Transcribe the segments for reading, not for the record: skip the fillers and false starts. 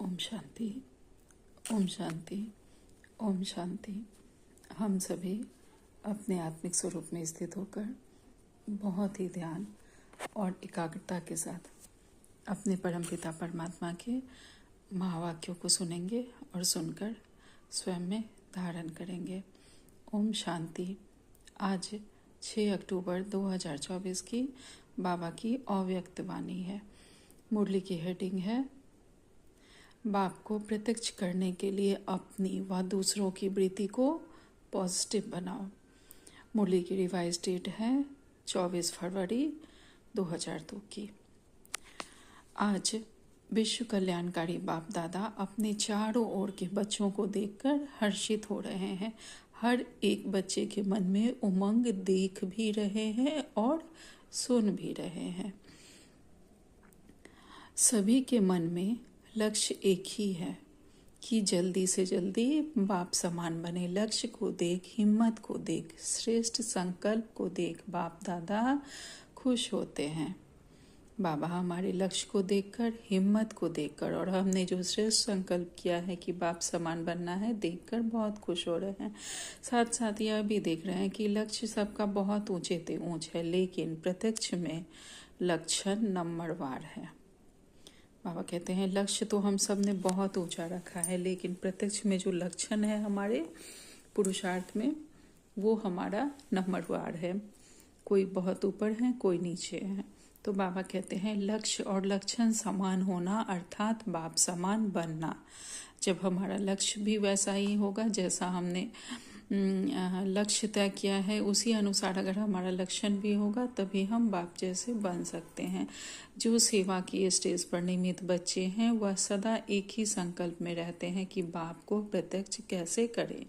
ओम शांति। ओम शांति। ओम शांति। हम सभी अपने आत्मिक स्वरूप में स्थित होकर बहुत ही ध्यान और एकाग्रता के साथ अपने परमपिता परमात्मा के महावाक्यों को सुनेंगे और सुनकर स्वयं में धारण करेंगे। ओम शांति। आज 6 अक्टूबर 2024 की बाबा की अव्यक्त वाणी है। मुरली की हेडिंग है, बाप को प्रत्यक्ष करने के लिए अपनी व दूसरों की वृत्ति को पॉजिटिव बनाओ। मुरली की रिवाइज डेट है 24 फरवरी 2002 की। आज विश्व कल्याणकारी बाप दादा अपने चारों ओर के बच्चों को देखकर हर्षित हो रहे हैं। हर एक बच्चे के मन में उमंग देख भी रहे हैं और सुन भी रहे हैं। सभी के मन में लक्ष्य एक ही है कि जल्दी से जल्दी बाप समान बने। लक्ष्य को देख, हिम्मत को देख, श्रेष्ठ संकल्प को देख बाप दादा खुश होते हैं। बाबा हमारे लक्ष्य को देखकर, हिम्मत को देखकर और हमने जो श्रेष्ठ संकल्प किया है कि बाप समान बनना है, देखकर बहुत खुश हो रहे हैं। साथ साथ यह भी देख रहे हैं कि लक्ष्य सबका बहुत ऊंचे ते ऊंच है, लेकिन प्रत्यक्ष में लक्षण नंबरवार है। बाबा कहते हैं लक्ष्य तो हम सब ने बहुत ऊंचा रखा है, लेकिन प्रत्यक्ष में जो लक्षण है हमारे पुरुषार्थ में, वो हमारा नंबरवार है। कोई बहुत ऊपर है, कोई नीचे है। तो बाबा कहते हैं लक्ष्य और लक्षण समान होना अर्थात बाप समान बनना। जब हमारा लक्ष्य भी वैसा ही होगा जैसा हमने लक्ष्य तय किया है, उसी अनुसार अगर हमारा लक्षण भी होगा, तभी हम बाप जैसे बन सकते हैं। जो सेवा की स्टेज पर निमित्त बच्चे हैं वह सदा एक ही संकल्प में रहते हैं कि बाप को प्रत्यक्ष कैसे करें,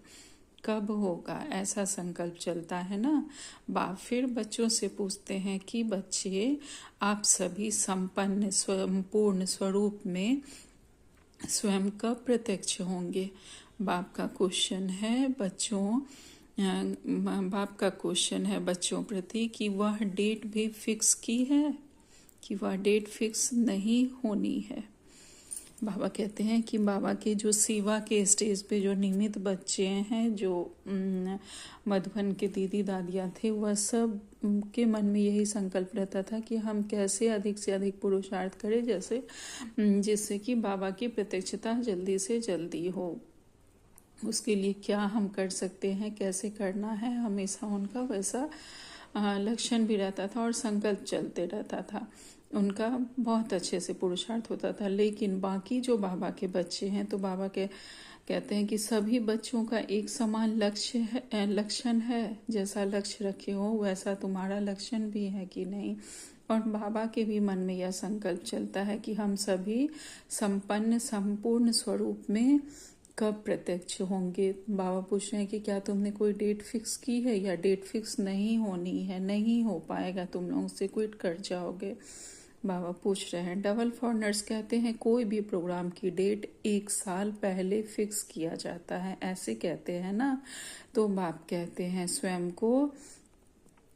कब होगा, ऐसा संकल्प चलता है ना। बाप फिर बच्चों से पूछते हैं कि बच्चे, आप सभी संपन्न संपूर्ण स्वरूप में स्वयं कब प्रत्यक्ष होंगे। बाप का क्वेश्चन है बच्चों प्रति कि वह डेट भी फिक्स की है कि वह डेट फिक्स नहीं होनी है। बाबा कहते हैं कि बाबा के जो सेवा के स्टेज पे जो नियमित बच्चे हैं, जो मधुबन के दीदी दादियाँ थे, वह सब के मन में यही संकल्प रहता था कि हम कैसे अधिक से अधिक पुरुषार्थ करें, जिससे कि बाबा की प्रत्यक्षता जल्दी से जल्दी हो। उसके लिए क्या हम कर सकते हैं, कैसे करना है, हमेशा उनका वैसा लक्षण भी रहता था और संकल्प चलते रहता था। उनका बहुत अच्छे से पुरुषार्थ होता था। लेकिन बाकी जो बाबा के बच्चे हैं, तो बाबा कहते हैं कि सभी बच्चों का एक समान लक्षण है। जैसा लक्ष्य रखे हो वैसा तुम्हारा लक्षण भी है कि नहीं। और बाबा के भी मन में यह संकल्प चलता है कि हम सभी संपन्न संपूर्ण स्वरूप में कब प्रत्यक्ष होंगे। बाबा पूछ रहे हैं कि क्या तुमने कोई डेट फिक्स की है या डेट फिक्स नहीं होनी है, नहीं हो पाएगा, तुम लोग उससे क्विट कर जाओगे। बाबा पूछ रहे हैं। डबल फॉरनर्स कहते हैं कोई भी प्रोग्राम की डेट 1 साल पहले फिक्स किया जाता है, ऐसे कहते हैं ना। तो बाप कहते हैं स्वयं को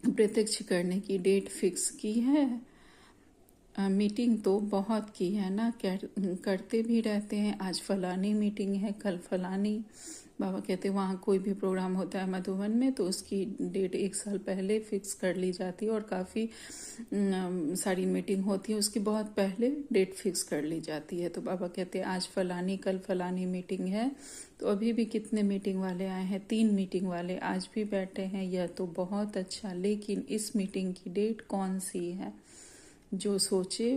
प्रत्यक्ष करने की डेट फिक्स की है। मीटिंग तो बहुत की है ना, करते भी रहते हैं। आज फलानी मीटिंग है, कल फलानी। बाबा कहते हैं वहाँ कोई भी प्रोग्राम होता है मधुबन में, तो उसकी डेट 1 साल पहले फिक्स कर ली जाती है और काफ़ी सारी मीटिंग होती है, उसकी बहुत पहले डेट फिक्स कर ली जाती है। तो बाबा कहते हैं आज फलानी, कल फलानी मीटिंग है। तो अभी भी कितने मीटिंग वाले आए हैं, 3 मीटिंग वाले आज भी बैठे हैं, यह तो बहुत अच्छा। लेकिन इस मीटिंग की डेट कौन सी है? जो सोचे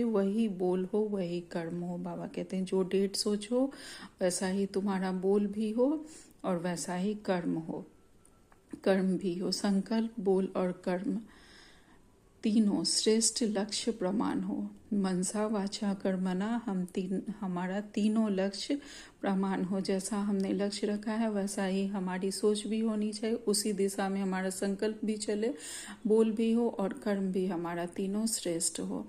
वही बोल हो, वही कर्म हो। बाबा कहते हैं जो डेट सोचो वैसा ही तुम्हारा बोल भी हो और वैसा ही कर्म भी हो। संकल्प, बोल और कर्म तीनों श्रेष्ठ लक्ष्य प्रमाण हो। मनसा वाचा कर्मणा, हमारा तीनों लक्ष्य प्रमाण हो। जैसा हमने लक्ष्य रखा है वैसा ही हमारी सोच भी होनी चाहिए, उसी दिशा में हमारा संकल्प भी चले, बोल भी हो और कर्म भी हमारा तीनों श्रेष्ठ हो।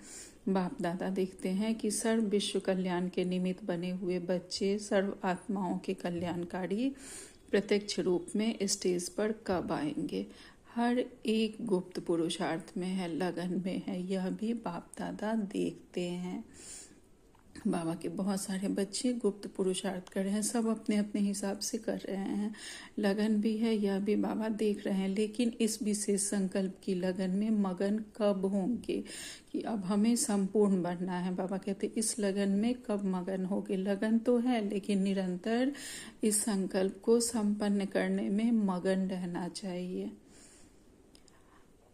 बाप दादा देखते हैं कि सर्व विश्व कल्याण के निमित्त बने हुए बच्चे सर्व आत्माओं के कल्याणकारी प्रत्यक्ष रूप में स्टेज पर कब आएंगे। हर एक गुप्त पुरुषार्थ में है, लगन में है, यह भी बाप दादा देखते हैं। बाबा के बहुत सारे बच्चे गुप्त पुरुषार्थ कर रहे हैं, सब अपने अपने हिसाब से कर रहे हैं, लगन भी है, यह भी बाबा देख रहे हैं। लेकिन इस विशेष संकल्प की लगन में मगन कब होंगे कि अब हमें संपूर्ण बनना है। बाबा कहते इस लगन में कब मगन होगे। लगन तो है लेकिन निरंतर इस संकल्प को संपन्न करने में मगन रहना चाहिए,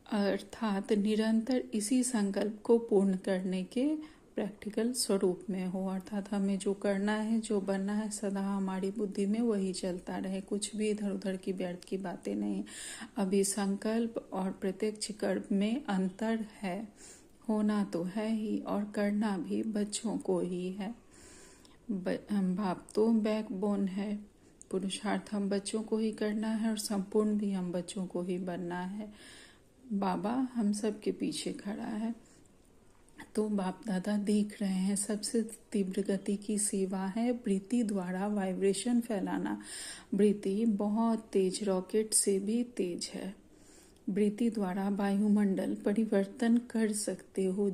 अर्थात निरंतर इसी संकल्प को पूर्ण करने के प्रैक्टिकल स्वरूप में हो। अर्थात हमें जो करना है, जो बनना है, सदा हमारी बुद्धि में वही चलता रहे, कुछ भी इधर उधर की व्यर्थ की बातें नहीं। अभी संकल्प और प्रत्यक्ष कर्म में अंतर है, होना तो है ही और करना भी बच्चों को ही है। बाप तो बैकबोन है, पुरुषार्थ हम बच्चों को ही करना है और संपूर्ण भी हम बच्चों को ही बनना है। बाबा हम सब के पीछे खड़ा है। तो बाप दादा देख रहे हैं सबसे तीव्र गति की सेवा है वृत्ति द्वारा वाइब्रेशन फैलाना। वृत्ति बहुत तेज, रॉकेट से भी तेज है। वृत्ति द्वारा वायुमंडल परिवर्तन कर सकते हो,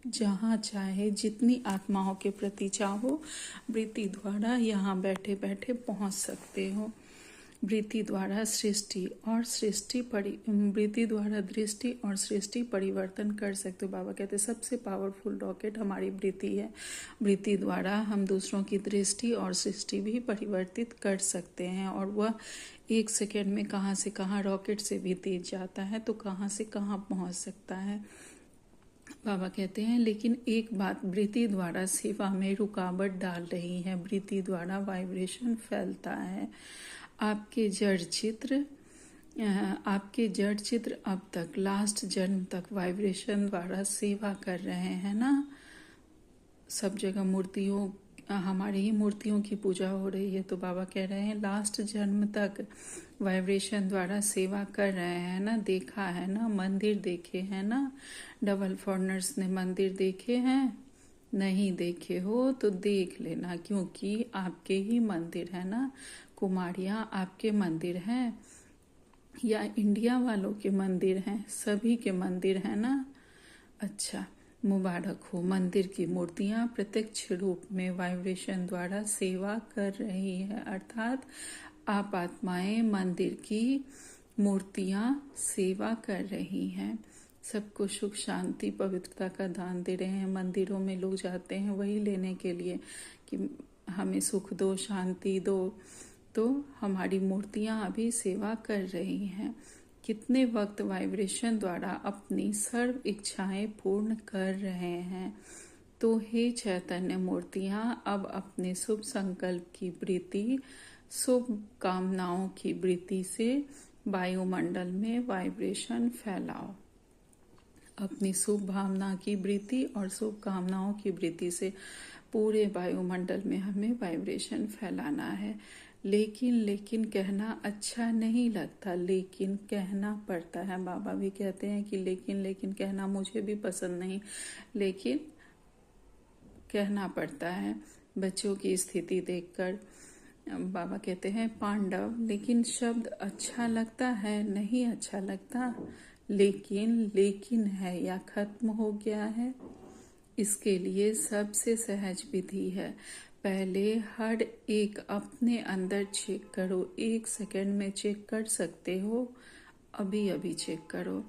जहाँ चाहे, जितनी आत्माओं के प्रति चाहो वृत्ति द्वारा यहाँ बैठे बैठे पहुँच सकते हो। वृत्ति द्वारा सृष्टि और वृत्ति द्वारा दृष्टि और सृष्टि परिवर्तन कर सकते हो। बाबा कहते हैं सबसे पावरफुल रॉकेट हमारी वृत्ति है। वृत्ति द्वारा हम दूसरों की दृष्टि और सृष्टि भी परिवर्तित कर सकते हैं और वह 1 सेकेंड में कहाँ से कहाँ, रॉकेट से भी तेज जाता है तो कहाँ से कहाँ पहुँच सकता है। बाबा कहते हैं लेकिन एक बात वृत्ति द्वारा सेवा में रुकावट डाल रही है। वृत्ति द्वारा वाइब्रेशन फैलता है। आपके जड़ चित्र अब तक लास्ट जन्म तक वाइब्रेशन द्वारा सेवा कर रहे हैं ना। सब जगह मूर्तियों, हमारी ही मूर्तियों की पूजा हो रही है। तो बाबा कह रहे हैं लास्ट जन्म तक वाइब्रेशन द्वारा सेवा कर रहे हैं ना। देखा है ना, मंदिर देखे हैं ना। डबल फॉरनर्स ने मंदिर देखे हैं? नहीं देखे हो तो देख लेना, क्योंकि आपके ही मंदिर है ना। कुमारियाँ आपके मंदिर हैं या इंडिया वालों के मंदिर हैं? सभी के मंदिर हैं ना। अच्छा, मुबारक हो। मंदिर की मूर्तियाँ प्रत्यक्ष रूप में वाइब्रेशन द्वारा सेवा कर रही है, अर्थात आप आत्माएं मंदिर की मूर्तियाँ सेवा कर रही हैं। सबको सुख शांति पवित्रता का दान दे रहे हैं। मंदिरों में लोग जाते हैं वही लेने के लिए कि हमें सुख दो, शांति दो। तो हमारी मूर्तियाँ अभी सेवा कर रही हैं। कितने वक्त वाइब्रेशन द्वारा अपनी सर्व इच्छाएं पूर्ण कर रहे हैं। तो हे चैतन्य मूर्तियाँ, अब अपने शुभ संकल्प की वृत्ति, शुभ कामनाओं की वृत्ति से वायुमंडल में वाइब्रेशन फैलाओ। अपनी शुभ भावना की वृत्ति और शुभ कामनाओं की वृत्ति से पूरे वायुमंडल में हमें वाइब्रेशन फैलाना है। लेकिन कहना अच्छा नहीं लगता, लेकिन कहना पड़ता है। बाबा भी कहते हैं कि लेकिन कहना मुझे भी पसंद नहीं, लेकिन कहना पड़ता है। बच्चों की स्थिति देखकर बाबा कहते हैं पांडव, लेकिन शब्द अच्छा लगता है, नहीं अच्छा लगता। लेकिन है या खत्म हो गया है। इसके लिए सबसे सहज विधि है, पहले हर एक अपने अंदर चेक करो। 1 सेकेंड में चेक कर सकते हो, अभी चेक करो।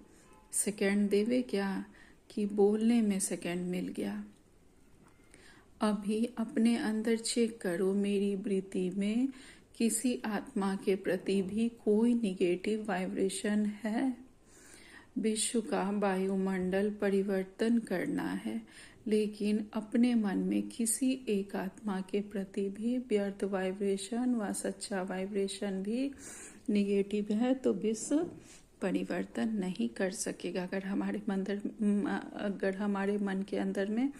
सेकेंड देवे क्या कि बोलने में सेकेंड मिल गया। अभी अपने अंदर चेक करो, मेरी वृत्ति में किसी आत्मा के प्रति भी कोई निगेटिव वाइब्रेशन है। विश्व का वायुमंडल परिवर्तन करना है, लेकिन अपने मन में किसी एक आत्मा के प्रति भी व्यर्थ वाइब्रेशन व सच्चा वाइब्रेशन भी निगेटिव है तो विश्व परिवर्तन नहीं कर सकेगा। अगर हमारे मन के अंदर में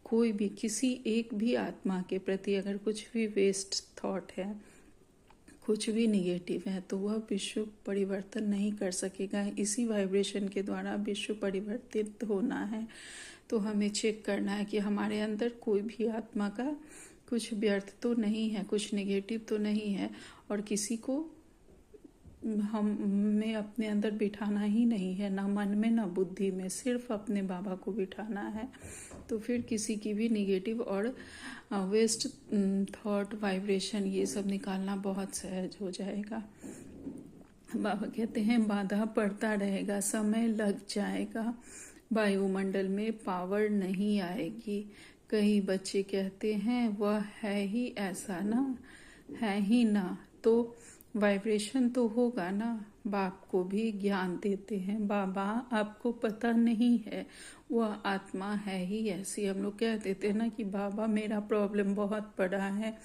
कोई भी किसी एक भी आत्मा के प्रति अगर कुछ भी वेस्ट थॉट है, कुछ भी निगेटिव है, तो वह विश्व परिवर्तन नहीं कर सकेगा। इसी वाइब्रेशन के द्वारा विश्व परिवर्तित होना है। तो हमें चेक करना है कि हमारे अंदर कोई भी आत्मा का कुछ व्यर्थ तो नहीं है, कुछ नेगेटिव तो नहीं है, और किसी को हमें अपने अंदर बिठाना ही नहीं है, ना मन में ना बुद्धि में, सिर्फ अपने बाबा को बिठाना है। तो फिर किसी की भी निगेटिव और वेस्ट थॉट, वाइब्रेशन, ये सब निकालना बहुत सहज हो जाएगा। बाबा कहते हैं बाधा पड़ता रहेगा, समय लग जाएगा, वायुमंडल में पावर नहीं आएगी। कई बच्चे कहते हैं वह है ही ऐसा ना, है ही ना, तो वाइब्रेशन तो होगा ना। बाप को भी ज्ञान देते हैं, बाबा आपको पता नहीं है, वह आत्मा है ही ऐसी। हम लोग कह देते हैं ना कि बाबा मेरा प्रॉब्लम बहुत बड़ा है,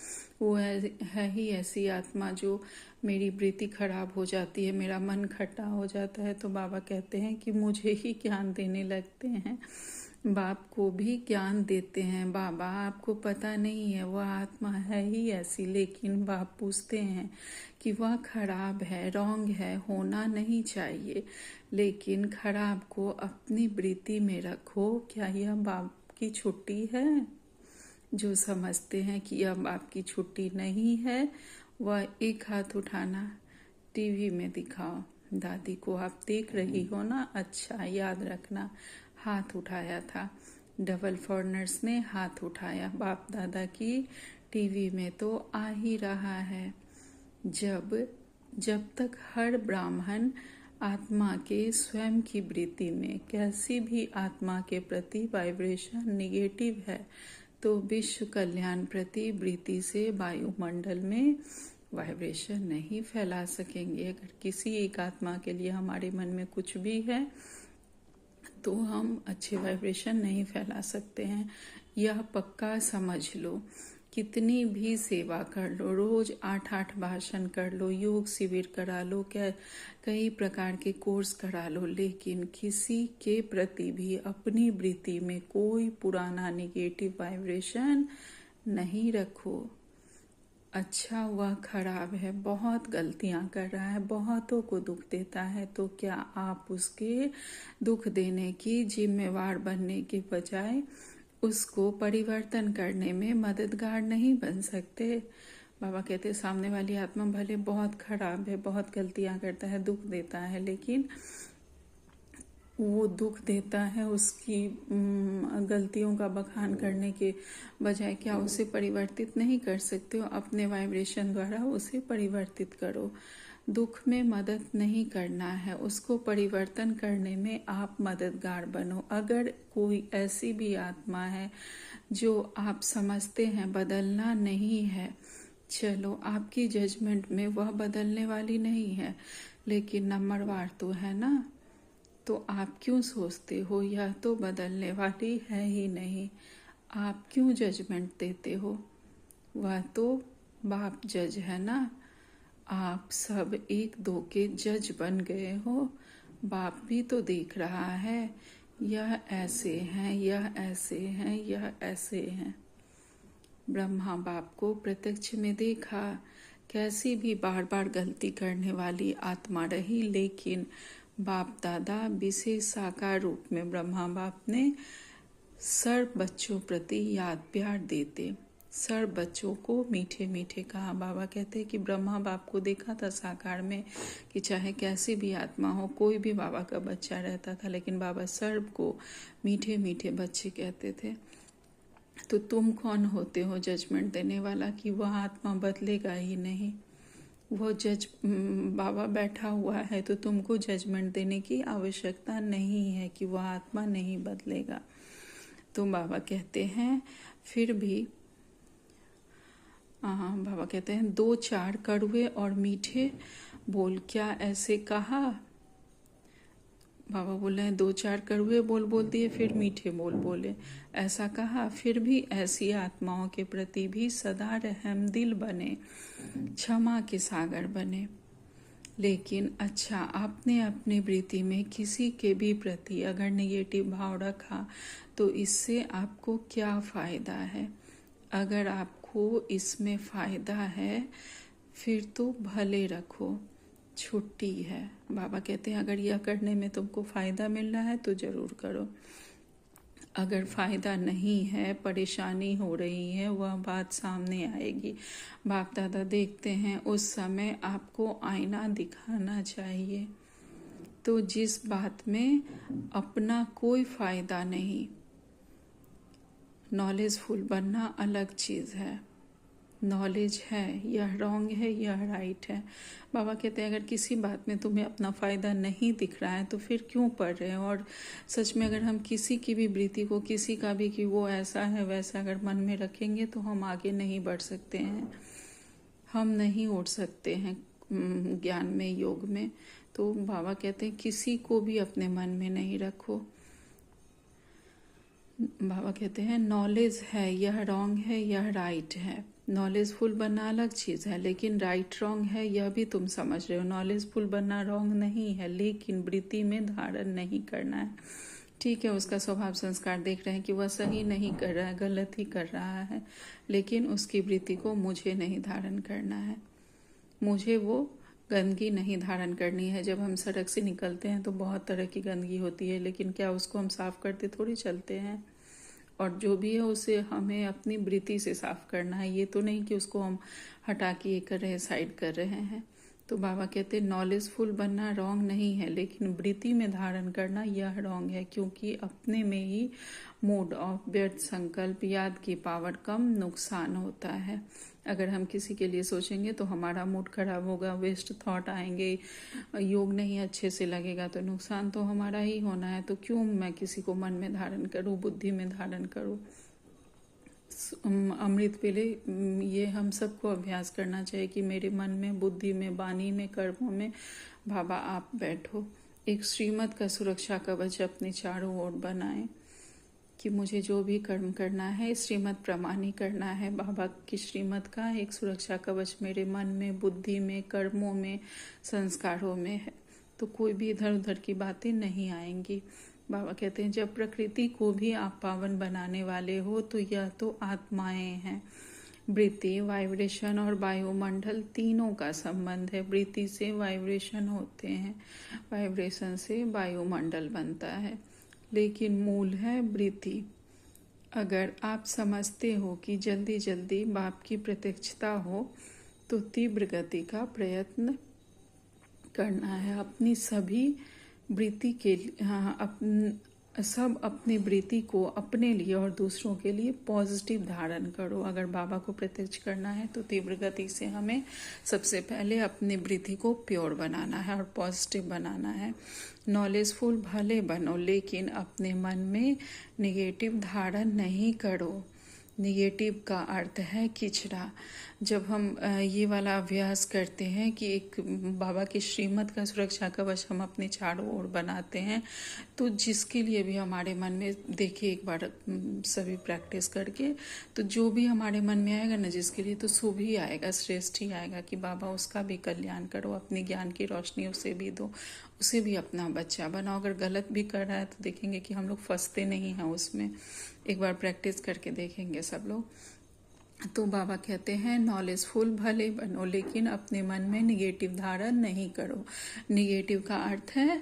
वो है ही ऐसी आत्मा जो मेरी वृत्ति खराब हो जाती है, मेरा मन खट्टा हो जाता है। तो बाबा कहते हैं कि मुझे ही ज्ञान देने लगते हैं, बाप को भी ज्ञान देते हैं। बाबा आपको पता नहीं है, वह आत्मा है ही ऐसी। लेकिन बाप पूछते हैं कि वह खराब है, रॉन्ग है, होना नहीं चाहिए, लेकिन खराब को अपनी वृत्ति में रखो। क्या यह बाप की छुट्टी है? जो समझते हैं कि यह बाप की छुट्टी नहीं है, वह एक हाथ उठाना, टीवी में दिखाओ, दादी को आप देख रही हो ना, अच्छा याद रखना, हाथ उठाया था, डबल फॉरनर्स ने हाथ उठाया, बाप दादा की टीवी में तो आ ही रहा है। जब तक हर ब्राह्मण आत्मा के स्वयं की वृत्ति में कैसी भी आत्मा के प्रति वाइब्रेशन निगेटिव है, तो विश्व कल्याण प्रति वृत्ति से वायुमंडल में वाइब्रेशन नहीं फैला सकेंगे। अगर किसी एक आत्मा के लिए हमारे मन में कुछ भी है तो हम अच्छे वाइब्रेशन नहीं फैला सकते हैं। यह पक्का समझ लो। कितनी भी सेवा कर लो, रोज 8-8 भाषण कर लो, योग शिविर करा लो, कई प्रकार के कोर्स करा लो, लेकिन किसी के प्रति भी अपनी वृत्ति में कोई पुराना निगेटिव वाइब्रेशन नहीं रखो। अच्छा वह खराब है, बहुत गलतियां कर रहा है, बहुतों को दुख देता है, तो क्या आप उसके दुख देने की जिम्मेवार बनने के बजाय उसको परिवर्तन करने में मददगार नहीं बन सकते? बाबा कहते सामने वाली आत्मा भले बहुत खराब है, बहुत गलतियां करता है, दुख देता है, लेकिन वो दुख देता है, उसकी गलतियों का बखान करने के बजाय क्या उसे परिवर्तित नहीं कर सकते हो? अपने वाइब्रेशन द्वारा उसे परिवर्तित करो। दुख में मदद नहीं करना है, उसको परिवर्तन करने में आप मददगार बनो। अगर कोई ऐसी भी आत्मा है जो आप समझते हैं बदलना नहीं है, चलो आपकी जजमेंट में वह बदलने वाली नहीं है, लेकिन नंबरवार तो है ना, तो आप क्यों सोचते हो यह तो बदलने वाली है ही नहीं? आप क्यों जजमेंट देते हो? वह तो बाप जज है ना। आप सब एक दो के जज बन गए हो। बाप भी तो देख रहा है, यह ऐसे हैं, यह ऐसे हैं, यह ऐसे हैं। ब्रह्मा बाप को प्रत्यक्ष में देखा, कैसी भी बार बार गलती करने वाली आत्मा रही, लेकिन बाप दादा विशेष साकार रूप में ब्रह्मा बाप ने सर्व बच्चों प्रति याद प्यार देते, सर्व बच्चों को मीठे मीठे कहा। बाबा कहते हैं कि ब्रह्मा बाप को देखा था साकार में कि चाहे कैसी भी आत्मा हो, कोई भी बाबा का बच्चा रहता था, लेकिन बाबा सर्व को मीठे मीठे बच्चे कहते थे। तो तुम कौन होते हो जजमेंट देने वाला कि वह आत्मा बदलेगा ही नहीं? वो जज बाबा बैठा हुआ है, तो तुमको जजमेंट देने की आवश्यकता नहीं है कि वह आत्मा नहीं बदलेगा। तो बाबा कहते हैं फिर भी बाबा कहते हैं 2-4 कड़वे और मीठे बोल, क्या ऐसे कहा? बाबा बोले हैं 2-4 कड़वे बोल बोल दिए, फिर मीठे बोल बोले, ऐसा कहा? फिर भी ऐसी आत्माओं के प्रति भी सदा रहम दिल बने, क्षमा के सागर बने। लेकिन अच्छा आपने अपनी वृत्ति में किसी के भी प्रति अगर नेगेटिव भाव रखा तो इससे आपको क्या फायदा है? अगर आपको इसमें फायदा है फिर तो भले रखो, छुट्टी है। बाबा कहते हैं अगर यह करने में तुमको फायदा मिल रहा है तो जरूर करो। अगर फ़ायदा नहीं है, परेशानी हो रही है, वह बात सामने आएगी। बाप दादा देखते हैं उस समय आपको आईना दिखाना चाहिए। तो जिस बात में अपना कोई फ़ायदा नहीं, नॉलेजफुल बनना अलग चीज़ है। नॉलेज है, यह रॉन्ग है, यह राइट है। बाबा कहते हैं अगर किसी बात में तुम्हें अपना फ़ायदा नहीं दिख रहा है तो फिर क्यों पढ़ रहे हो। और सच में अगर हम किसी की भी वृत्ति को, किसी का भी कि वो ऐसा है वैसा अगर मन में रखेंगे तो हम आगे नहीं बढ़ सकते हैं, हम नहीं उठ सकते हैं ज्ञान में, योग में। तो बाबा कहते हैं किसी को भी अपने मन में नहीं रखो। बाबा कहते हैं नॉलेज है, यह रॉन्ग है, यह राइट है। नॉलेजफुल बनना अलग चीज़ है, लेकिन राइट रॉन्ग है यह भी तुम समझ रहे हो। नॉलेजफुल बनना रॉन्ग नहीं है, लेकिन वृत्ति में धारण नहीं करना है। ठीक है, उसका स्वभाव संस्कार देख रहे हैं कि वह सही नहीं कर रहा है, गलत ही कर रहा है, लेकिन उसकी वृत्ति को मुझे नहीं धारण करना है, मुझे वो गंदगी नहीं धारण करनी है। जब हम सड़क से निकलते हैं तो बहुत तरह की गंदगी होती है, लेकिन क्या उसको हम साफ करते थोड़ी चलते हैं। और जो भी है उसे हमें अपनी वृत्ति से साफ करना है, ये तो नहीं कि उसको हम हटा के ये कर रहे हैं, साइड कर रहे हैं। तो बाबा कहते हैं नॉलेजफुल बनना रॉन्ग नहीं है, लेकिन वृत्ति में धारण करना यह रॉन्ग है, क्योंकि अपने में ही मूड ऑफ, व्यर्थ संकल्प, याद की पावर कम, नुकसान होता है। अगर हम किसी के लिए सोचेंगे तो हमारा मूड खराब होगा, वेस्ट थॉट आएंगे, योग नहीं अच्छे से लगेगा, तो नुकसान तो हमारा ही होना है। तो क्यों मैं किसी को मन में धारण करूं, बुद्धि में धारण करूं। अमृत वेले ये हम सबको अभ्यास करना चाहिए कि मेरे मन में, बुद्धि में, वाणी में, कर्मों में बाबा आप बैठो। एक श्रीमत का सुरक्षा कवच अपने चारों ओर बनाएं कि मुझे जो भी कर्म करना है श्रीमत प्रमाणी करना है। बाबा की श्रीमत का एक सुरक्षा कवच मेरे मन में, बुद्धि में, कर्मों में, संस्कारों में है, तो कोई भी इधर उधर की बातें नहीं आएंगी। बाबा कहते हैं जब प्रकृति को भी आप पावन बनाने वाले हो तो यह तो आत्माएं हैं। वृत्ति, वाइब्रेशन और वायुमंडल तीनों का संबंध है। वृत्ति से वाइब्रेशन होते हैं, वाइब्रेशन से वायुमंडल बनता है, लेकिन मूल है वृत्ति। अगर आप समझते हो कि जल्दी जल्दी बाप की प्रत्यक्षता हो तो तीव्र गति का प्रयत्न करना है। अपनी सभी वृत्ति के सब अपनी वृत्ति को अपने लिए और दूसरों के लिए पॉजिटिव धारण करो। अगर बाबा को प्रत्यक्ष करना है तो तीव्र गति से हमें सबसे पहले अपनी वृत्ति को प्योर बनाना है और पॉजिटिव बनाना है। नॉलेजफुल भले बनो, लेकिन अपने मन में निगेटिव धारण नहीं करो। निगेटिव का अर्थ है किचरा। जब हम ये वाला अभ्यास करते हैं कि एक बाबा की श्रीमत का सुरक्षा कवच हम अपने चारों ओर बनाते हैं, तो जिसके लिए भी हमारे मन में, देखिए एक बार सभी प्रैक्टिस करके, तो जो भी हमारे मन में आएगा ना जिसके लिए, तो शुभ ही आएगा, श्रेष्ठ ही आएगा कि बाबा उसका भी कल्याण करो, अपनी ज्ञान की रोशनी उसे भी दो, उसे भी अपना बच्चा बनाओ। अगर गलत भी कर रहा है तो देखेंगे कि हम लोग फंसते नहीं हैं उसमें। एक बार प्रैक्टिस करके देखेंगे सब लोग। तो बाबा कहते हैं नॉलेजफुल भले बनो, लेकिन अपने मन में निगेटिव धारण नहीं करो। निगेटिव का अर्थ है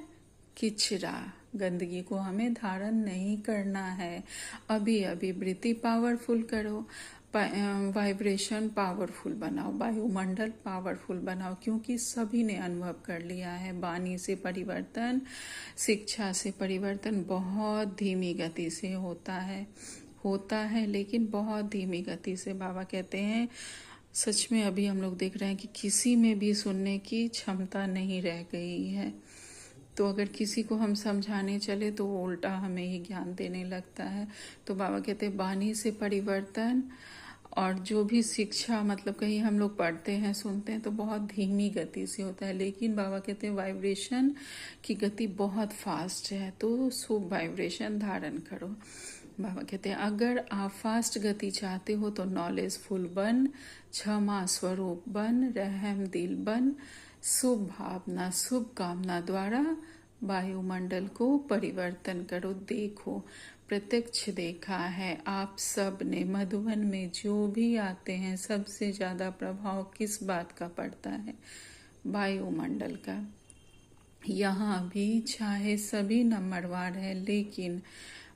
किचरा, गंदगी को हमें धारण नहीं करना है। अभी अभी वृत्ति पावरफुल करो, वाइब्रेशन पावरफुल बनाओ, वायुमंडल पावरफुल बनाओ, क्योंकि सभी ने अनुभव कर लिया है वाणी से परिवर्तन, शिक्षा से परिवर्तन बहुत धीमी गति से होता है, लेकिन बहुत धीमी गति से। बाबा कहते हैं सच में अभी हम लोग देख रहे हैं कि किसी में भी सुनने की क्षमता नहीं रह गई है। तो अगर किसी को हम समझाने चले तो वो उल्टा हमें ही ज्ञान देने लगता है। तो बाबा कहते हैं वाणी से परिवर्तन, और जो भी शिक्षा, मतलब कहीं हम लोग पढ़ते हैं, सुनते हैं तो बहुत धीमी गति से होता है, लेकिन बाबा कहते हैं वाइब्रेशन की गति बहुत फास्ट है, तो शुभ वाइब्रेशन धारण करो। बाबा कहते हैं अगर आप फास्ट गति चाहते हो तो नॉलेजफुल बन, क्षमा स्वरूप बन, रहम दिल बन, शुभ भावना, शुभ कामना द्वारा वायुमंडल को परिवर्तन करो। देखो, प्रत्यक्ष देखा है आप सब ने, मधुबन में जो भी आते हैं सबसे ज्यादा प्रभाव किस बात का पड़ता है? वायुमंडल का। यहाँ भी चाहे सभी नंबरवार है, लेकिन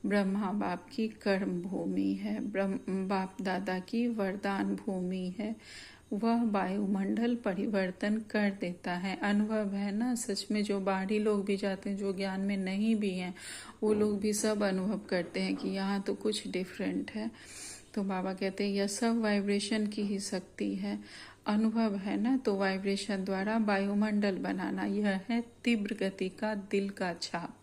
ब्रह्मा बाप की कर्म भूमि है, बाप दादा की वरदान भूमि है। वह वायुमंडल परिवर्तन कर देता है। अनुभव है ना, सच में जो बाहरी लोग भी जाते हैं, जो ज्ञान में नहीं भी हैं, वो लोग भी सब अनुभव करते हैं कि यहाँ तो कुछ डिफरेंट है। तो बाबा कहते हैं यह सब वाइब्रेशन की ही शक्ति है। अनुभव है ना, तो वाइब्रेशन द्वारा वायुमंडल बनाना, यह है तीव्र गति का दिल का छाप।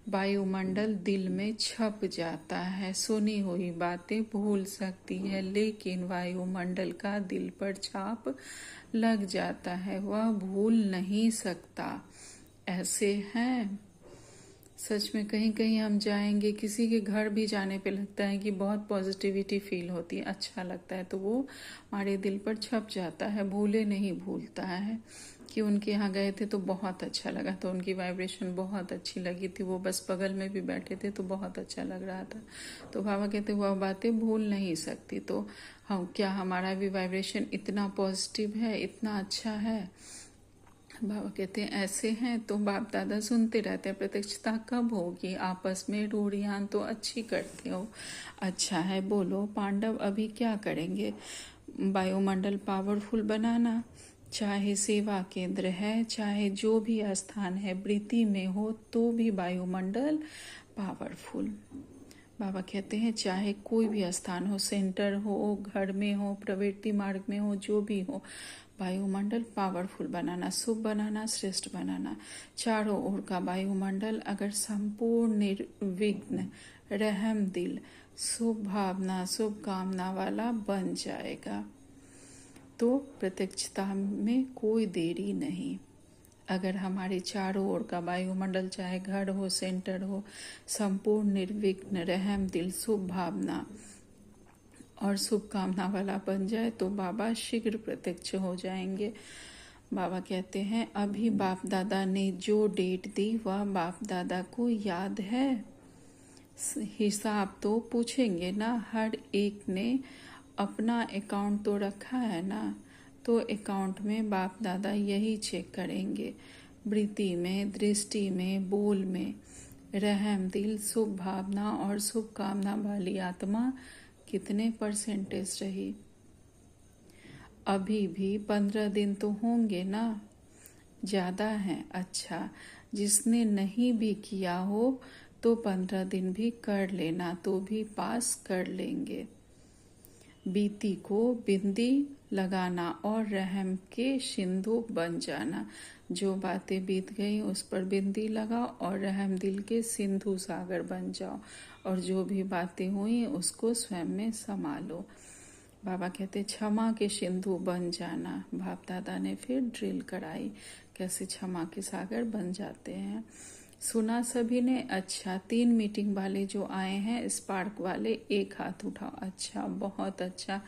वायुमंडल दिल में छप जाता है। सुनी हुई बातें भूल सकती है, लेकिन वायुमंडल का दिल पर छाप लग जाता है, वह भूल नहीं सकता। ऐसे हैं सच में। कहीं कहीं हम जाएंगे, किसी के घर भी जाने पे लगता है कि बहुत पॉजिटिविटी फील होती है, अच्छा लगता है, तो वो हमारे दिल पर छप जाता है, भूले नहीं भूलता है कि उनके यहाँ गए थे तो बहुत अच्छा लगा, तो उनकी वाइब्रेशन बहुत अच्छी लगी थी, वो बस बगल में भी बैठे थे तो बहुत अच्छा लग रहा था। तो बाबा कहते वह बातें भूल नहीं सकती। तो हम क्या, हमारा भी वाइब्रेशन इतना पॉजिटिव है, इतना अच्छा है? बाबा कहते हैं ऐसे हैं। तो बाप दादा सुनते रहते हैं, प्रत्यक्षता कब होगी? आपस में रूढ़ियान तो अच्छी करते हो, अच्छा है, बोलो पांडव अभी क्या करेंगे? वायुमंडल पावरफुल बनाना, चाहे सेवा केंद्र है, चाहे जो भी स्थान है, वृत्ति में हो तो भी वायुमंडल पावरफुल। बाबा कहते हैं चाहे कोई भी स्थान हो, सेंटर हो, घर में हो, प्रवृत्ति मार्ग में हो, जो भी हो, वायुमंडल पावरफुल बनाना, शुभ बनाना, श्रेष्ठ बनाना। चारों ओर का वायुमंडल अगर संपूर्ण निर्विघ्न, रहम दिल, शुभ भावना, शुभ कामना वाला बन जाएगा तो प्रत्यक्षता में कोई देरी नहीं। अगर हमारे चारों ओर का वायुमंडल, चाहे घर हो, सेंटर हो, संपूर्ण निर्विघ्न, रहम दिल, शुभ भावना और शुभकामना वाला बन जाए तो बाबा शीघ्र प्रत्यक्ष हो जाएंगे। बाबा कहते हैं अभी बाप दादा ने जो डेट दी वह बाप दादा को याद है? हिसाब तो पूछेंगे ना, हर एक ने अपना अकाउंट तो रखा है ना, तो अकाउंट में बाप दादा यही चेक करेंगे, वृत्ति में, दृष्टि में, बोल में, रहम दिल, शुभ भावना और शुभ कामना वाली आत्मा कितने परसेंटेज रही। अभी भी 15 दिन तो होंगे ना, ज़्यादा हैं। अच्छा, जिसने नहीं भी किया हो तो 15 दिन भी कर लेना, तो भी पास कर लेंगे। बीती को बिंदी लगाना और रहम के सिंधु बन जाना। जो बातें बीत गई उस पर बिंदी लगाओ और रहम दिल के सिंधु सागर बन जाओ, और जो भी बातें हुई उसको स्वयं में समा लो। बाबा कहते क्षमा के सिंधु बन जाना। बाप दादा ने फिर ड्रिल कराई कैसे क्षमा के सागर बन जाते हैं। सुना सभी ने? अच्छा, 3 मीटिंग वाले जो आए हैं, स्पार्क वाले, एक हाथ उठाओ। अच्छा, बहुत अच्छा।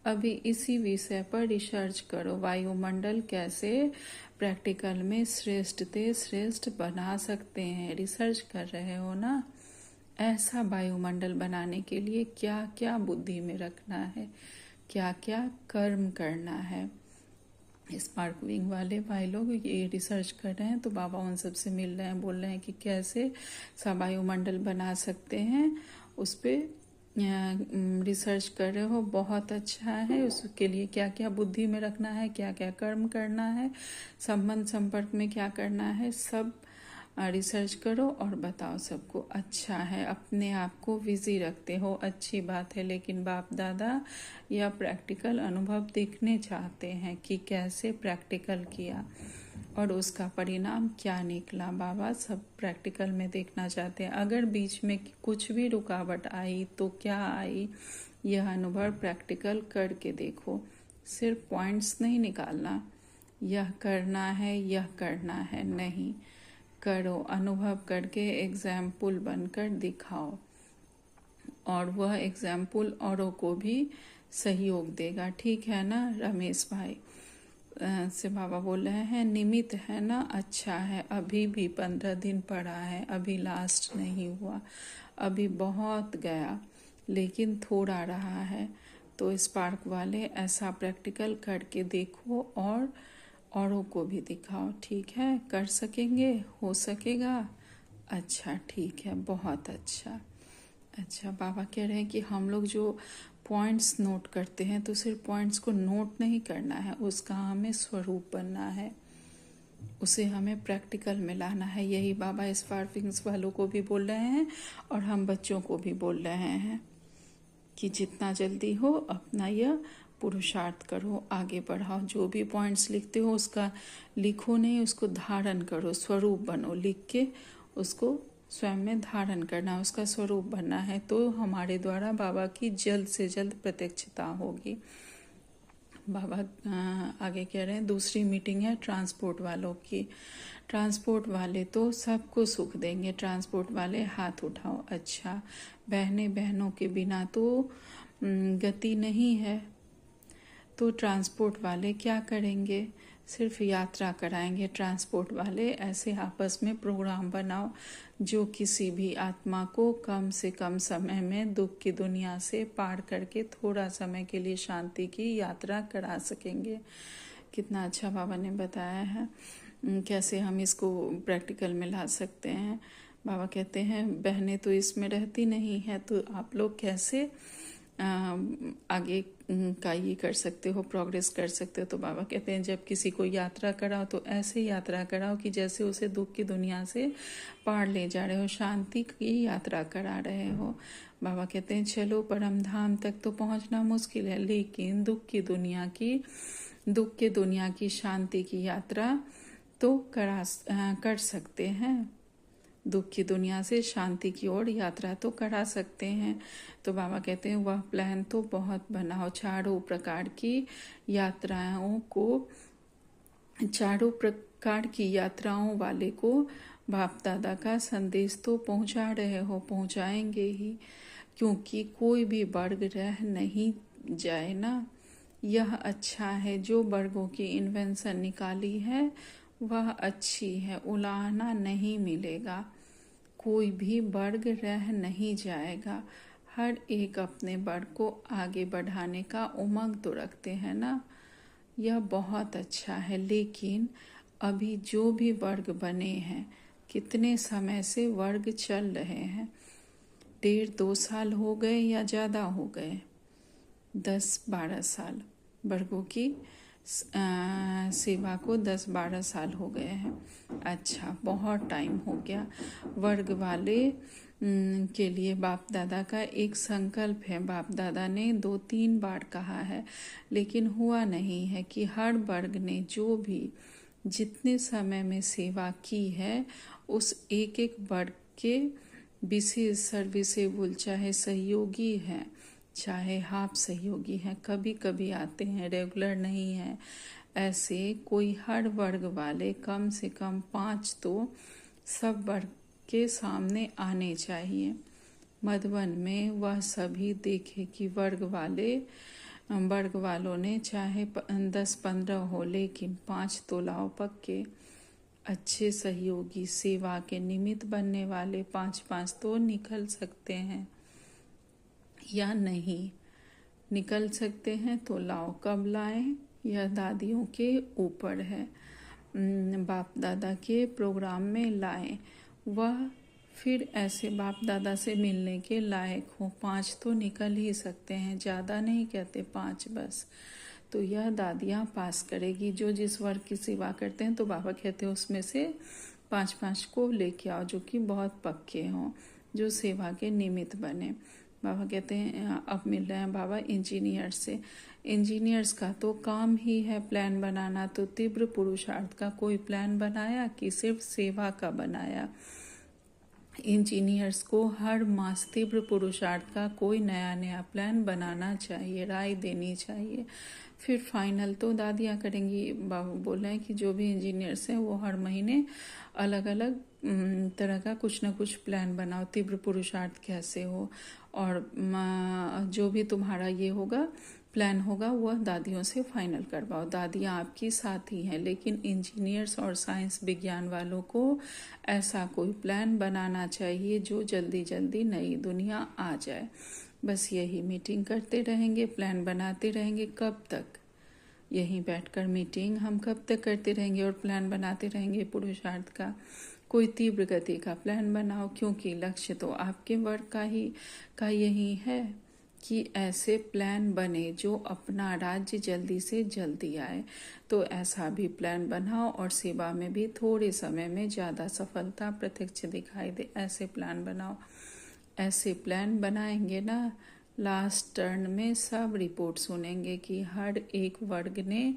अभी इसी विषय पर रिसर्च करो, वायुमंडल कैसे प्रैक्टिकल में श्रेष्ठ से श्रेष्ठ बना सकते हैं। रिसर्च कर रहे हो ना? ऐसा वायुमंडल बनाने के लिए क्या क्या बुद्धि में रखना है, क्या क्या कर्म करना है। स्पार्क विंग वाले भाई लोग ये रिसर्च कर रहे हैं, तो बाबा उन सबसे मिल रहे हैं, बोल रहे हैं कि कैसे वायुमंडल बना सकते हैं, उस पर रिसर्च कर रहे हो। बहुत अच्छा है। उसके लिए क्या क्या बुद्धि में रखना है, क्या क्या कर्म करना है, संबंध संपर्क में क्या करना है, सब रिसर्च करो और बताओ सबको। अच्छा है, अपने आप को बिजी रखते हो, अच्छी बात है, लेकिन बाप दादा या प्रैक्टिकल अनुभव देखने चाहते हैं कि कैसे प्रैक्टिकल किया और उसका परिणाम क्या निकला। बाबा सब प्रैक्टिकल में देखना चाहते हैं। अगर बीच में कुछ भी रुकावट आई तो क्या आई, यह अनुभव प्रैक्टिकल करके देखो। सिर्फ पॉइंट्स नहीं निकालना, यह करना है, यह करना है, नहीं, करो, अनुभव करके एग्जाम्पल बनकर दिखाओ, और वह एग्जाम्पल औरों को भी सहयोग देगा। ठीक है ना रमेश भाई? से बाबा बोल रहे हैं निमित्त है ना? अच्छा है, अभी भी 15 दिन पड़ा है, अभी लास्ट नहीं हुआ, अभी बहुत गया, लेकिन थोड़ा रहा है। तो स्पार्क वाले ऐसा प्रैक्टिकल करके देखो और औरों को भी दिखाओ। ठीक है, कर सकेंगे, हो सकेगा। अच्छा, ठीक है, बहुत अच्छा। अच्छा, बाबा कह रहे हैं कि हम लोग जो पॉइंट्स नोट करते हैं तो सिर्फ पॉइंट्स को नोट नहीं करना है, उसका हमें स्वरूप बनना है, उसे हमें प्रैक्टिकल में लाना है। यही बाबा इस फारविंग्स वालों को भी बोल रहे हैं और हम बच्चों को भी बोल रहे हैं कि जितना जल्दी हो अपना यह पुरुषार्थ करो, आगे बढ़ाओ। जो भी पॉइंट्स लिखते हो उसका लिखो नहीं, उसको धारण करो, स्वरूप बनो। लिख के उसको स्वयं में धारण करना, उसका स्वरूप बनना है, तो हमारे द्वारा बाबा की जल्द से जल्द प्रत्यक्षता होगी। बाबा आगे कह रहे हैं दूसरी मीटिंग है ट्रांसपोर्ट वालों की। ट्रांसपोर्ट वाले तो सबको सुख देंगे, ट्रांसपोर्ट वाले हाथ उठाओ। अच्छा, बहनों के बिना तो गति नहीं है, तो ट्रांसपोर्ट वाले क्या करेंगे? सिर्फ यात्रा कराएंगे ट्रांसपोर्ट वाले। ऐसे आपस में प्रोग्राम बनाओ जो किसी भी आत्मा को कम से कम समय में दुख की दुनिया से पार करके थोड़ा समय के लिए शांति की यात्रा करा सकेंगे। कितना अच्छा बाबा ने बताया है कैसे हम इसको प्रैक्टिकल में ला सकते हैं। बाबा कहते हैं बहनें तो इसमें रहती नहीं है, तो आप लोग कैसे आगे का ये कर सकते हो, प्रोग्रेस कर सकते हो। तो बाबा कहते हैं जब किसी को यात्रा कराओ तो ऐसे यात्रा कराओ कि जैसे उसे दुख की दुनिया से पार ले जा रहे हो, शांति की यात्रा करा रहे हो। बाबा कहते हैं चलो परम धाम तक तो पहुंचना मुश्किल है, लेकिन दुख के दुनिया की शांति की यात्रा तो कर सकते हैं। दुख की दुनिया से शांति की ओर यात्रा तो करा सकते हैं। तो बाबा कहते हैं वह प्लान तो बहुत बनाओ, चारों प्रकार की यात्राओं वाले को बाप दादा का संदेश तो पहुंचा रहे हो, पहुंचाएंगे ही, क्योंकि कोई भी वर्ग रह नहीं जाए ना। यह अच्छा है, जो वर्गों की इन्वेंशन निकाली है वह अच्छी है, उलाहना नहीं मिलेगा, कोई भी वर्ग रह नहीं जाएगा। हर एक अपने वर्ग को आगे बढ़ाने का उमंग तो रखते हैं ना, यह बहुत अच्छा है। लेकिन अभी जो भी वर्ग बने हैं, कितने समय से वर्ग चल रहे हैं, 1.5-2 साल हो गए या ज़्यादा हो गए, 10-12 साल वर्गों की सेवा को 10-12 साल हो गए हैं। अच्छा, बहुत टाइम हो गया। वर्ग वाले के लिए बाप दादा का एक संकल्प है, बाप दादा ने 2-3 बार कहा है, लेकिन हुआ नहीं है कि हर वर्ग ने जो भी जितने समय में सेवा की है उस एक वर्ग के विशेष सर्विसेबल, चाहे सहयोगी हैं चाहे हाफ सहयोगी हैं, कभी कभी आते हैं, रेगुलर नहीं है, ऐसे कोई हर वर्ग वाले कम से कम 5 तो सब वर्ग के सामने आने चाहिए। मधुबन में वह सभी देखे कि वर्ग वालों ने चाहे 10-15 हो, लेकिन 5 तो लाओ पक्के। अच्छे सहयोगी, सेवा के निमित्त बनने वाले 5-5 तो निकल सकते हैं या नहीं निकल सकते हैं तो लाओ। कब लाएं, यह दादियों के ऊपर है। बाप दादा के प्रोग्राम में लाएं, वह फिर ऐसे बाप दादा से मिलने के लायक हो। 5 तो निकल ही सकते हैं, ज़्यादा नहीं कहते, 5 बस। तो यह दादियाँ पास करेगी जो जिस वर्ग की सेवा करते हैं। तो बाबा कहते हैं उसमें से 5-5 को लेके आओ जो कि बहुत पक्के हों, जो सेवा के निमित्त बने। बाबा कहते हैं अब मिल रहे हैं बाबा इंजीनियर से। इंजीनियर्स का तो काम ही है प्लान बनाना, तो तीव्र पुरुषार्थ का कोई प्लान बनाया कि सिर्फ सेवा का बनाया? इंजीनियर्स को हर मास तीव्र पुरुषार्थ का कोई नया प्लान बनाना चाहिए, राय देनी चाहिए, फिर फाइनल तो दादियाँ करेंगी। बाबा बोल रहे हैं कि जो भी इंजीनियर्स हैं वो हर महीने अलग अलग तरह का कुछ ना कुछ प्लान बनाओ, तीव्र पुरुषार्थ कैसे हो, और जो भी तुम्हारा ये होगा प्लान होगा वह दादियों से फाइनल करवाओ। दादियाँ आपकी साथी हैं, लेकिन इंजीनियर्स और साइंस विज्ञान वालों को ऐसा कोई प्लान बनाना चाहिए जो जल्दी जल्दी नई दुनिया आ जाए। बस यही मीटिंग करते रहेंगे, प्लान बनाते रहेंगे। कब तक यहीं बैठकर मीटिंग हम कब तक करते रहेंगे और प्लान बनाते रहेंगे पुरुषार्थ का? कोई तीव्र गति का प्लान बनाओ, क्योंकि लक्ष्य तो आपके वर्क का यही है कि ऐसे प्लान बने जो अपना राज्य जल्दी से जल्दी आए। तो ऐसा भी प्लान बनाओ और सेवा में भी थोड़े समय में ज़्यादा सफलता प्रत्यक्ष दिखाई दे, ऐसे प्लान बनाओ। ऐसे प्लान बनाएंगे ना, लास्ट टर्न में सब रिपोर्ट सुनेंगे कि हर एक वर्ग ने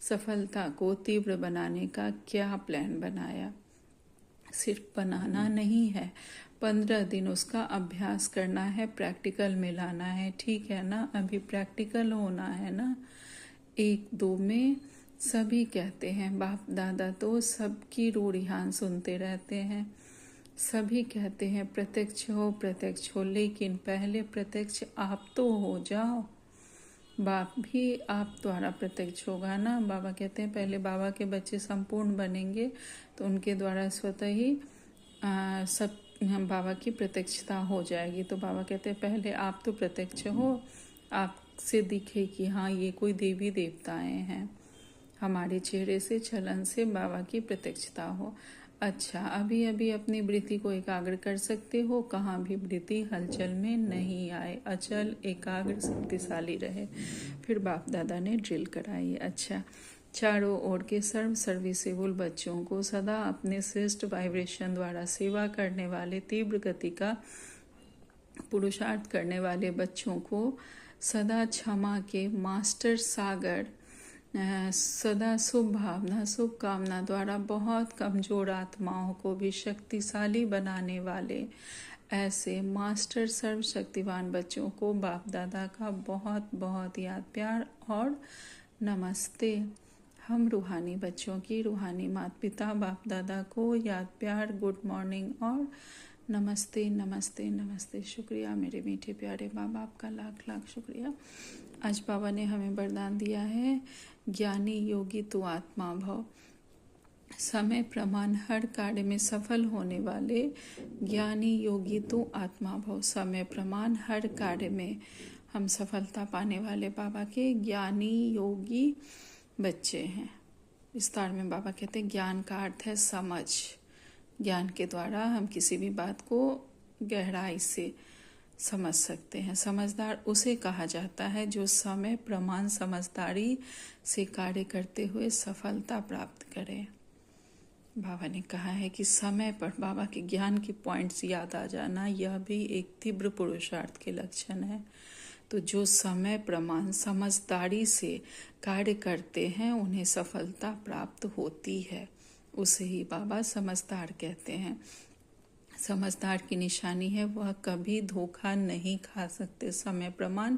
सफलता को तीव्र बनाने का क्या प्लान बनाया। सिर्फ बनाना नहीं है, 15 दिन उसका अभ्यास करना है, प्रैक्टिकल में लाना है। ठीक है ना, अभी प्रैक्टिकल होना है ना। 1-2 में सभी कहते हैं, बाप दादा तो सबकी रूढ़ियान सुनते रहते हैं, सभी कहते हैं प्रत्यक्ष हो, लेकिन पहले प्रत्यक्ष आप तो हो जाओ। बाप भी आप द्वारा प्रत्यक्ष होगा ना। बाबा कहते हैं पहले बाबा के बच्चे संपूर्ण बनेंगे तो उनके द्वारा स्वतः ही सब बाबा की प्रत्यक्षता हो जाएगी। तो बाबा कहते हैं पहले आप तो प्रत्यक्ष हो, आपसे दिखे कि हाँ ये कोई देवी देवताएं हैं, हमारे चेहरे से चलन से बाबा की प्रत्यक्षता हो। अच्छा, अभी अभी अपनी वृत्ति को एकाग्र कर सकते हो, कहाँ भी वृत्ति हलचल में नहीं आए, अचल एकाग्र शक्तिशाली रहे। फिर बाप दादा ने ड्रिल कराई। अच्छा, चारों ओर के सर्विसेबल बच्चों को सदा अपने श्रेष्ठ वाइब्रेशन द्वारा सेवा करने वाले, तीव्र गति का पुरुषार्थ करने वाले बच्चों को सदा क्षमा के मास्टर सागर, सदा शुभ भावना शुभ कामना द्वारा बहुत कमजोर आत्माओं को भी शक्तिशाली बनाने वाले ऐसे मास्टर सर्वशक्तिवान बच्चों को बाप दादा का बहुत बहुत याद प्यार और नमस्ते। हम रूहानी बच्चों की रूहानी माता पिता बाप दादा को याद प्यार, गुड मॉर्निंग और नमस्ते नमस्ते नमस्ते। शुक्रिया मेरे मीठे प्यारे बाबा, आपका लाख लाख शुक्रिया। आज बाबा ने हमें वरदान दिया है, ज्ञानी योगी तू आत्मा भव। समय प्रमाण हर कार्य में सफल होने वाले ज्ञानी योगी तू आत्मा भव। समय प्रमाण हर कार्य में हम सफलता पाने वाले बाबा के ज्ञानी योगी बच्चे हैं। विस्तार में बाबा कहते हैं ज्ञान का अर्थ है समझ। ज्ञान के द्वारा हम किसी भी बात को गहराई से समझ सकते हैं। समझदार उसे कहा जाता है जो समय प्रमाण समझदारी से कार्य करते हुए सफलता प्राप्त करे। बाबा ने कहा है कि समय पर बाबा के ज्ञान की पॉइंट्स याद आ जाना, यह भी एक तीव्र पुरुषार्थ के लक्षण है। तो जो समय प्रमाण समझदारी से कार्य करते हैं उन्हें सफलता प्राप्त होती है, उसे ही बाबा समझदार कहते हैं। समझदार की निशानी है वह कभी धोखा नहीं खा सकते, समय प्रमाण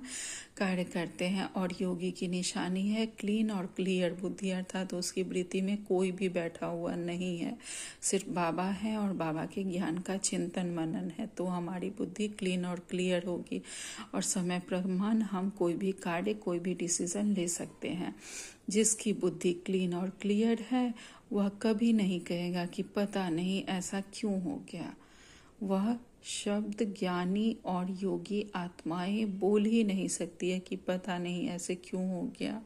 कार्य करते हैं। और योगी की निशानी है क्लीन और क्लियर बुद्धि, अर्थात उसकी वृत्ति में कोई भी बैठा हुआ नहीं है, सिर्फ बाबा है और बाबा के ज्ञान का चिंतन मनन है। तो हमारी बुद्धि क्लीन और क्लियर होगी और समय प्रमाण हम कोई भी कार्य कोई भी डिसीजन ले सकते हैं। जिसकी बुद्धि क्लीन और क्लियर है वह कभी नहीं कहेगा कि पता नहीं ऐसा क्यों हो गया। वह शब्द ज्ञानी और योगी आत्माएं बोल ही नहीं सकती है कि पता नहीं ऐसे क्यों हो गया।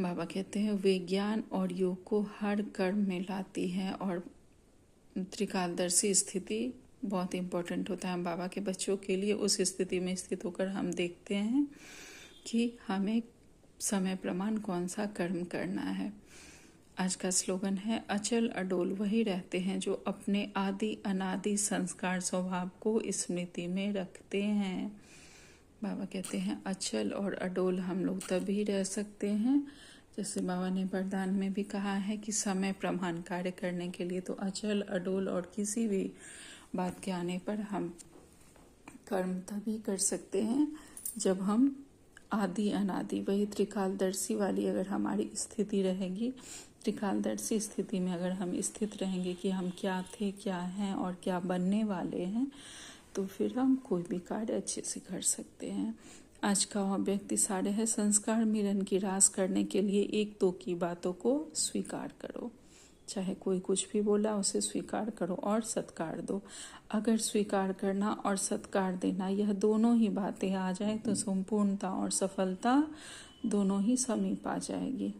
बाबा कहते हैं वे ज्ञान और योग को हर कर्म में लाती हैं। और त्रिकालदर्शी स्थिति बहुत इम्पोर्टेंट होता है बाबा के बच्चों के लिए। उस स्थिति में स्थित होकर हम देखते हैं कि हमें समय प्रमाण कौन सा कर्म करना है। आज का स्लोगन है, अचल अडोल वही रहते हैं जो अपने आदि अनादि संस्कार स्वभाव को स्मृति में रखते हैं। बाबा कहते हैं अचल और अडोल हम लोग तभी रह सकते हैं, जैसे बाबा ने वरदान में भी कहा है कि समय प्रमाण कार्य करने के लिए तो अचल अडोल और किसी भी बात के आने पर हम कर्म तभी कर सकते हैं जब हम आदि अनादि वही त्रिकालदर्शी वाली अगर हमारी स्थिति रहेगी, त्रिकालदर्शी स्थिति में अगर हम स्थित रहेंगे कि हम क्या थे क्या हैं और क्या बनने वाले हैं, तो फिर हम कोई भी कार्य अच्छे से कर सकते हैं। आज का व्यक्ति सारे है, संस्कार मिलन की रास करने के लिए 1-2 की बातों को स्वीकार करो। चाहे कोई कुछ भी बोला उसे स्वीकार करो और सत्कार दो। अगर स्वीकार करना और सत्कार देना यह दोनों ही बातें आ जाए तो संपूर्णता और सफलता दोनों ही समीप आ जाएगी।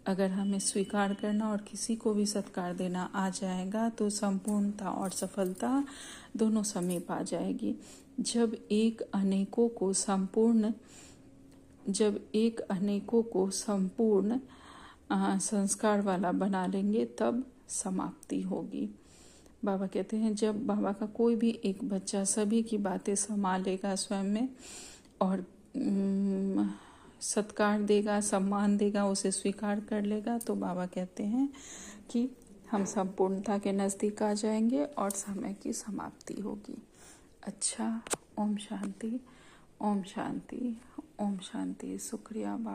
अगर हमें स्वीकार करना और किसी को भी सत्कार देना आ जाएगा तो संपूर्णता और सफलता दोनों समीप आ जाएगी। जब एक अनेकों को संपूर्ण संस्कार वाला बना लेंगे तब समाप्ति होगी। बाबा कहते हैं जब बाबा का कोई भी एक बच्चा सभी की बातें संभालेगा स्वयं में और सत्कार देगा, सम्मान देगा, उसे स्वीकार कर लेगा, तो बाबा कहते हैं कि हम संपूर्णता के नज़दीक आ जाएंगे और समय की समाप्ति होगी। अच्छा, ओम शांति, ओम शांति, ओम शांति। शुक्रिया बाबा।